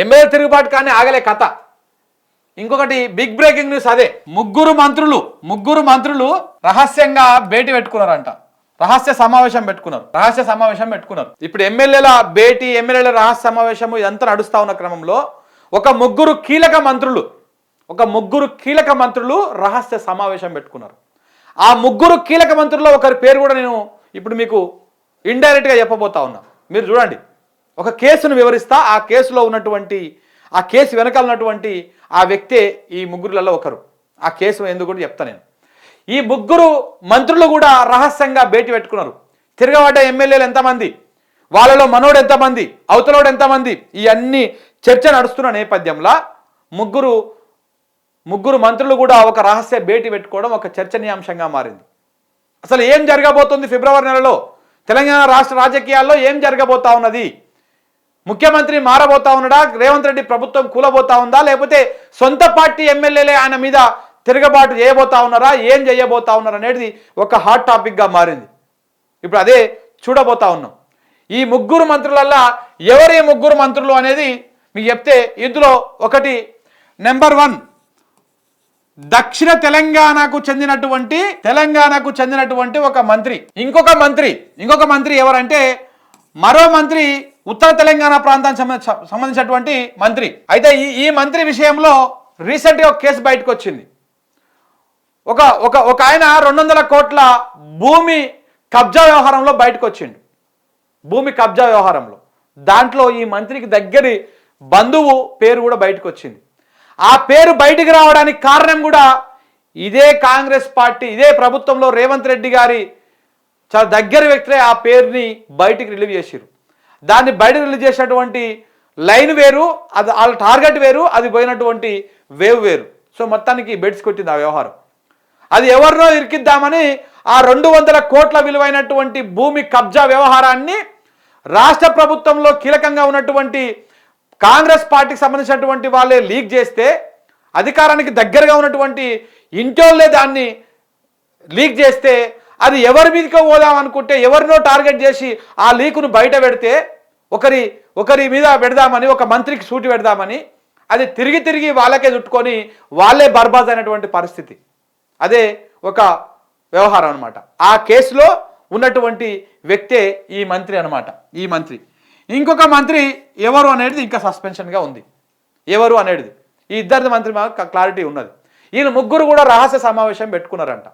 MLA తిరుగుబాటు కానీ ఆగలే కథ. ఇంకొకటి బిగ్ బ్రేకింగ్ న్యూస్ అదే, ముగ్గురు మంత్రులు రహస్యంగా భేటీ పెట్టుకున్నారంట, రహస్య సమావేశం పెట్టుకున్నారు. ఇప్పుడు ఎమ్మెల్యేల భేటీ, ఎమ్మెల్యేల రహస్య సమావేశము ఇదంతా నడుస్తా ఉన్న క్రమంలో ఒక ముగ్గురు కీలక మంత్రులు రహస్య సమావేశం పెట్టుకున్నారు. ఆ ముగ్గురు కీలక మంత్రుల్లో ఒకరి పేరు కూడా నేను ఇప్పుడు మీకు ఇండైరెక్ట్గా చెప్పబోతా ఉన్నా. మీరు చూడండి, ఒక కేసును వివరిస్తా. ఆ కేసులో ఉన్నటువంటి, ఆ కేసు వెనకాల ఉన్నటువంటి ఆ వ్యక్తే ఈ ముగ్గురులలో ఒకరు. ఆ కేసు ఎందుకు కూడా చెప్తా నేను. ఈ ముగ్గురు మంత్రులు కూడా రహస్యంగా భేటీ పెట్టుకున్నారు. తిరగబడ్డ ఎమ్మెల్యేలు ఎంతమంది, వాళ్ళలో మనోడు ఎంతమంది, అవతలోడు ఎంతమంది, ఈ అన్ని చర్చ నడుస్తున్న నేపథ్యంలో ముగ్గురు మంత్రులు కూడా ఒక రహస్య భేటీ పెట్టుకోవడం ఒక చర్చనీయాంశంగా మారింది. అసలు ఏం జరగబోతుంది ఫిబ్రవరి నెలలో తెలంగాణ రాష్ట్ర రాజకీయాల్లో, ఏం జరగబోతా ఉన్నది? ముఖ్యమంత్రి మారబోతా ఉన్నాడా? రేవంత్ రెడ్డి ప్రభుత్వం కూలబోతా ఉందా? లేకపోతే సొంత పార్టీ ఎమ్మెల్యేలే ఆయన మీద తిరగబాటు చేయబోతా ఉన్నారా? ఏం చేయబోతా ఉన్నారు అనేది ఒక హాట్ టాపిక్గా మారింది. ఇప్పుడు అదే చూడబోతా ఉన్నాం. ఈ ముగ్గురు మంత్రులల్లా ఎవరి ముగ్గురు మంత్రులు అనేది మీకు చెప్తే, ఇందులో ఒకటి నెంబర్ 1 దక్షిణ తెలంగాణకు చెందినటువంటి ఒక మంత్రి. ఇంకొక మంత్రి ఎవరంటే, మరో మంత్రి ఉత్తర తెలంగాణ ప్రాంతానికి సంబంధించినటువంటి మంత్రి. అయితే ఈ మంత్రి విషయంలో రీసెంట్గా ఒక కేసు బయటకు వచ్చింది. ఒక ఆయన 200 కోట్ల భూమి కబ్జా వ్యవహారంలో బయటకు వచ్చిండు. భూమి కబ్జా వ్యవహారంలో దాంట్లో ఈ మంత్రికి దగ్గరి బంధువు పేరు కూడా బయటకు వచ్చింది. ఆ పేరు బయటికి రావడానికి కారణం కూడా ఇదే కాంగ్రెస్ పార్టీ, ఇదే ప్రభుత్వంలో రేవంత్ రెడ్డి గారి చాలా దగ్గర వ్యక్తులే ఆ పేరుని బయటికి రిలీవ్ చేశారు. దాన్ని బయటకు రిలీజ్ చేసినటువంటి లైన్ వేరు, అది వాళ్ళ టార్గెట్ వేరు, అది పోయినటువంటి వేవ్ వేరు. సో మొత్తానికి బెడ్స్ కొట్టింది ఆ వ్యవహారం. అది ఎవరినో ఇరికిద్దామని ఆ 200 కోట్ల విలువైనటువంటి భూమి కబ్జా వ్యవహారాన్ని రాష్ట్ర ప్రభుత్వంలో కీలకంగా ఉన్నటువంటి కాంగ్రెస్ పార్టీకి సంబంధించినటువంటి వాళ్ళే లీక్ చేస్తే, అధికారానికి దగ్గరగా ఉన్నటువంటి ఇంటోళ్ళే దాన్ని లీక్ చేస్తే, అది ఎవరి మీదకో పోదాం అనుకుంటే ఎవరినో టార్గెట్ చేసి ఆ లీకును బయట పెడితే, ఒకరి మీద పెడదామని, ఒక మంత్రికి సూటి పెడదామని, అది తిరిగి వాళ్ళకే చుట్టుకొని వాళ్ళే బర్బాద్ అయినటువంటి పరిస్థితి. అదే ఒక వ్యవహారం అనమాట. ఆ కేసులో ఉన్నటువంటి వ్యక్తే ఈ మంత్రి అనమాట. ఈ మంత్రి ఇంకొక మంత్రి ఎవరు అనేది ఇంకా సస్పెన్షన్గా ఉంది. ఎవరు అనేది ఈ ఇద్దరి మంత్రి మాకు క్లారిటీ ఉన్నది. ఈయన ముగ్గురు కూడా రహస్య సమావేశం పెట్టుకున్నారంట.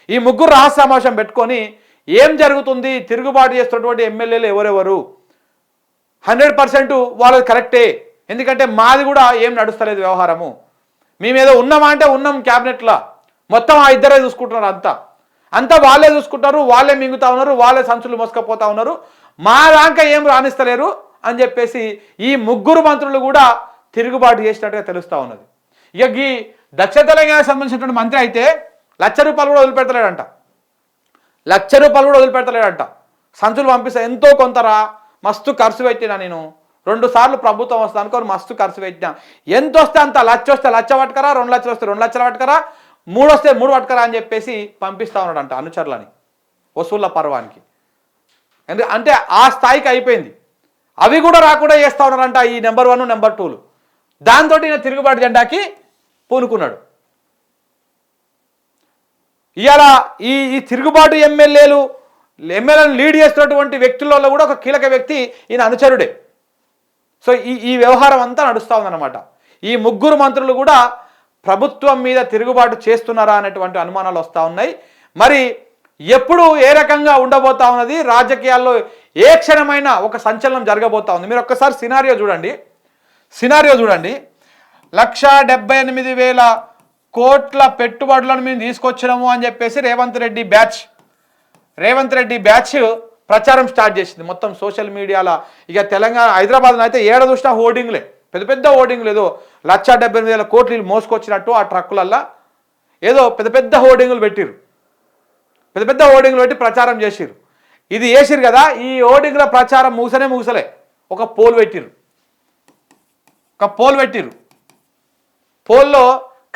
ఈ ముగ్గురు రహస్య సమావేశం పెట్టుకొని ఏం జరుగుతుంది, తిరుగుబాటు చేస్తున్నటువంటి ఎమ్మెల్యేలు ఎవరెవరు, 100% వాళ్ళది కరెక్టే, ఎందుకంటే మాది కూడా ఏం నడుస్తలేదు వ్యవహారము, మేమేదో ఉన్నామా అంటే ఉన్నాం క్యాబినెట్లో, మొత్తం ఆ ఇద్దరే చూసుకుంటున్నారు, అంతా వాళ్ళే చూసుకుంటారు, వాళ్ళే మింగుతా ఉన్నారు, వాళ్ళే సంచులు మోసుకపోతా ఉన్నారు, మా దాకా ఏం రాణిస్తలేరు అని చెప్పేసి ఈ ముగ్గురు మంత్రులు కూడా తిరుగుబాటు చేసినట్టుగా తెలుస్తూ ఉన్నది. ఇక ఈ దక్షిణ తెలంగాణకు సంబంధించినటువంటి మంత్రి అయితే ₹1,00,000 కూడా వదిలిపెడతలేడంట. ₹1,00,000 సంచులు పంపిస్తా, ఎంతో కొంతరా, మస్తు ఖర్చు పెట్టినా, నేను 2 సార్లు ప్రభుత్వం వస్తా అనుకోని మస్తు ఖర్చు పెట్టినా, ఎంత వస్తే అంత, 1,00,000 వస్తే 1,00,000 పట్టుకరా, 2 లక్షలు వస్తే 2 లక్షలు పట్టుకరా, 3 వస్తే 3 పట్టుకరా అని చెప్పేసి పంపిస్తా ఉన్నాడంట అనుచరులని వసూళ్ల పర్వానికి. అంటే ఆ స్థాయికి అయిపోయింది. అవి కూడా రాకుండా చేస్తా ఉన్నారంట ఈ నెంబర్ 1, నెంబర్ 2లు. దాంతో ఈయన తిరుగుబాటు జెండాకి పూనుకున్నాడు. ఇవాళ ఈ తిరుగుబాటు ఎమ్మెల్యేలను లీడ్ చేస్తున్నటువంటి వ్యక్తులలో కూడా ఒక కీలక వ్యక్తి ఈయన అనుచరుడే. సో ఈ వ్యవహారం అంతా నడుస్తూ ఉందన్నమాట. ఈ ముగ్గురు మంత్రులు కూడా ప్రభుత్వం మీద తిరుగుబాటు చేస్తున్నారా అనేటువంటి అనుమానాలు వస్తూ ఉన్నాయి. మరి ఎప్పుడు ఏ రకంగా ఉండబోతా ఉన్నది, రాజకీయాల్లో ఏ క్షణమైన ఒక సంచలనం జరగబోతా ఉంది. మీరు ఒక్కసారి సినారియో చూడండి. 1,78,000 కోట్ల పెట్టుబడులను మేము తీసుకొచ్చినాము అని చెప్పేసి రేవంత్ రెడ్డి బ్యాచ్ ప్రచారం స్టార్ట్ చేసింది మొత్తం సోషల్ మీడియాలో. ఇక తెలంగాణ, హైదరాబాద్లో అయితే ఏడ చూసినా హోర్డింగ్లే, పెద్ద హోర్డింగ్లు, ఏదో 1,78,000 కోట్లు మోసుకొచ్చినట్టు ఆ ట్రక్కులల్లో ఏదో పెద్ద హోర్డింగులు పెట్టిరు, పెద్ద హోర్డింగ్లు పెట్టి ప్రచారం చేసిరు. ఇది చేసిరు కదా, ఈ హోర్డింగ్ల ప్రచారం ముగిసలే ఒక పోల్ పెట్టిరు. పోల్లో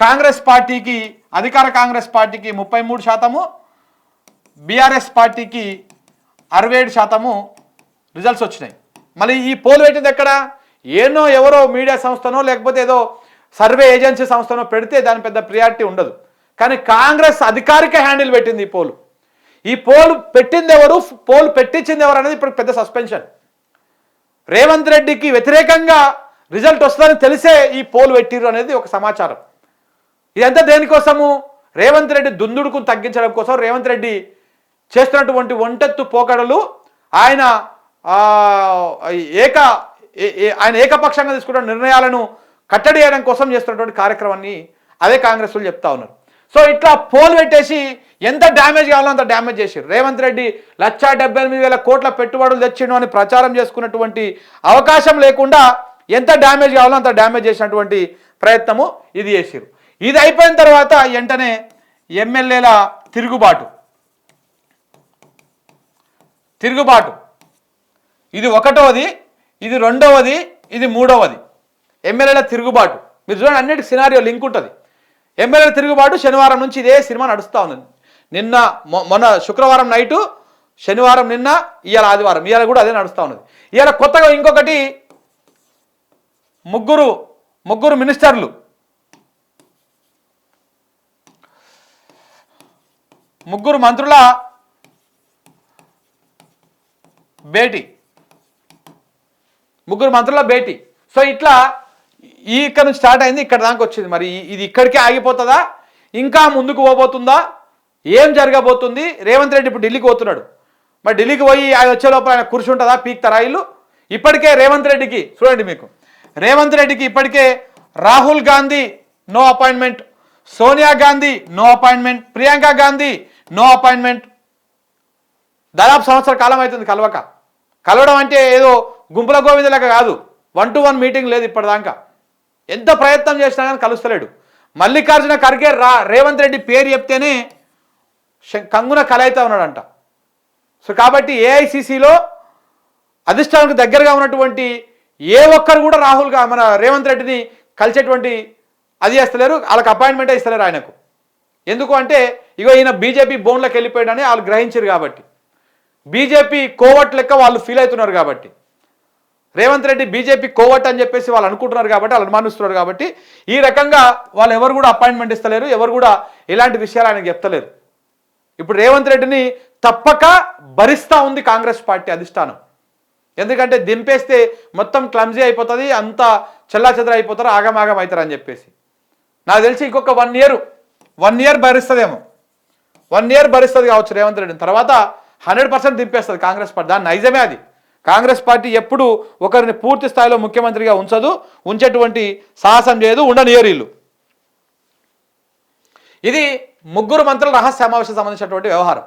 కాంగ్రెస్ పార్టీకి, అధికార కాంగ్రెస్ పార్టీకి 33%, బీఆర్ఎస్ పార్టీకి 67% రిజల్ట్స్ వచ్చినాయి. మళ్ళీ ఈ పోల్ పెట్టింది ఎక్కడ? ఏనో ఎవరో మీడియా సంస్థనో లేకపోతే ఏదో సర్వే ఏజెన్సీ సంస్థనో పెడితే దాని పెద్ద ప్రియారిటీ ఉండదు. కానీ కాంగ్రెస్ అధికారిక హ్యాండిల్ పెట్టింది ఈ పోలు పెట్టింది ఎవరు, పోలు పెట్టించింది ఎవరు అనేది ఇప్పుడు పెద్ద సస్పెన్షన్. రేవంత్ రెడ్డికి వ్యతిరేకంగా రిజల్ట్ వస్తుందని తెలిసే ఈ పోలు పెట్టిర్రు అనేది ఒక సమాచారం. ఇదంతా దేనికోసము? రేవంత్ రెడ్డి దుందుడుకు తగ్గించడం కోసం. రేవంత్ రెడ్డి చేస్తున్నటువంటి ఒంటెత్తు పోకడలు, ఆయన ఏకపక్షంగా తీసుకున్న నిర్ణయాలను కట్టడి చేయడం కోసం చేస్తున్నటువంటి కార్యక్రమాన్ని అదే కాంగ్రెస్ వాళ్ళు చెప్తా ఉన్నారు. సో ఇట్లా పోల్ పెట్టేసి ఎంత డ్యామేజ్ కావాలో అంత డ్యామేజ్ చేశారు. రేవంత్ రెడ్డి 1,78,000 కోట్ల పెట్టుబడులు తెచ్చిండు అని ప్రచారం చేసుకున్నటువంటి అవకాశం లేకుండా ఎంత డ్యామేజ్ కావాలో అంత డ్యామేజ్ చేసినటువంటి ప్రయత్నము ఇది చేశారు. ఇది అయిపోయిన తర్వాత వెంటనే ఎమ్మెల్యేల తిరుగుబాటు. ఇది ఒకటవది, ఇది రెండవది, ఇది మూడవది. ఎమ్మెల్యేల తిరుగుబాటు మీరు చూడండి, అన్నిటికీ సినారియో లింక్ ఉంటుంది. ఎమ్మెల్యేల తిరుగుబాటు శనివారం నుంచి ఇదే సినిమా నడుస్తూ ఉంది. నిన్న మొన్న శుక్రవారం నైటు, శనివారం నిన్న, ఇవాళ ఆదివారం, ఇవాళ కూడా అదే నడుస్తూ ఉన్నది. ఇవాళ కొత్తగా ఇంకొకటి ముగ్గురు మినిస్టర్లు, ముగ్గురు మంత్రుల భేటీ. సో ఇట్లా ఇక్కడ నుంచి స్టార్ట్ అయింది, ఇక్కడ దాకా వచ్చింది. మరి ఇది ఇక్కడికే ఆగిపోతుందా, ఇంకా ముందుకు పోబోతుందా, ఏం జరగబోతుంది? రేవంత్ రెడ్డి ఇప్పుడు ఢిల్లీకి పోతున్నాడు. మరి ఢిల్లీకి పోయి ఆయన వచ్చే లోపల ఆయన కూర్చుంటుందా, పీక్తారా ఇల్లు? ఇప్పటికే రేవంత్ రెడ్డికి చూడండి, మీకు రేవంత్ రెడ్డికి ఇప్పటికే Rahul Gandhi no appointment, Sonia Gandhi no appointment, Priyanka Gandhi no appointment. దాదాపు సంవత్సర కాలం అవుతుంది కలవడం అంటే ఏదో గుంపుల గోవిందలాగా కాదు, 1-to-1 మీటింగ్ లేదు ఇప్పటిదాకా. ఎంత ప్రయత్నం చేసినా కానీ కలుస్తలేడు. మల్లికార్జున ఖర్గే రేవంత్ రెడ్డి పేరు చెప్తేనే కంగున కలయితా ఉన్నాడంట. సో కాబట్టి ఏఐసిసిలో అధిష్టానానికి దగ్గరగా ఉన్నటువంటి ఏ ఒక్కరు కూడా మన రేవంత్ రెడ్డిని కలిసేటువంటి అది చేస్తలేరు, వాళ్ళకి అపాయింట్మెంటే ఇస్తలేరు ఆయనకు. ఎందుకు అంటే ఈయన బీజేపీ బోన్లోకి వెళ్ళిపోయాడని వాళ్ళు గ్రహించారు కాబట్టి, బీజేపీ కోవట్ లెక్క వాళ్ళు ఫీల్ అవుతున్నారు కాబట్టి, రేవంత్ రెడ్డి బీజేపీ కోవట్ అని చెప్పేసి వాళ్ళు అనుకుంటున్నారు కాబట్టి, వాళ్ళు అనుమానిస్తున్నారు కాబట్టి, ఈ రకంగా వాళ్ళు ఎవరు కూడా అపాయింట్మెంట్ ఇస్తలేరు, ఎవరు కూడా ఇలాంటి విషయాలు ఆయనకు చెప్తలేరు. ఇప్పుడు రేవంత్ రెడ్డిని తప్పక భరిస్తూ ఉంది కాంగ్రెస్ పార్టీ అధిష్టానం. ఎందుకంటే దింపేస్తే మొత్తం క్లమ్జీ అయిపోతుంది, అంతా చెల్లాచెదర అయిపోతారు, ఆగమాగం అవుతారు అని చెప్పేసి. నాకు తెలిసి ఇంకొక 1 ఇయర్ భరిస్తుందేమో, 1 ఇయర్ భరిస్తుంది కావచ్చు రేవంత్ రెడ్డిని. తర్వాత 100% దింపేస్తుంది కాంగ్రెస్ పార్టీ. దాని నైజమే అది. కాంగ్రెస్ పార్టీ ఎప్పుడు ఒకరిని పూర్తి స్థాయిలో ముఖ్యమంత్రిగా ఉంచేటువంటి సాహసం చేయదు, ఉండనియరు వీళ్ళు. ఇది ముగ్గురు మంత్రుల రహస్య సమావేశం సంబంధించినటువంటి వ్యవహారం.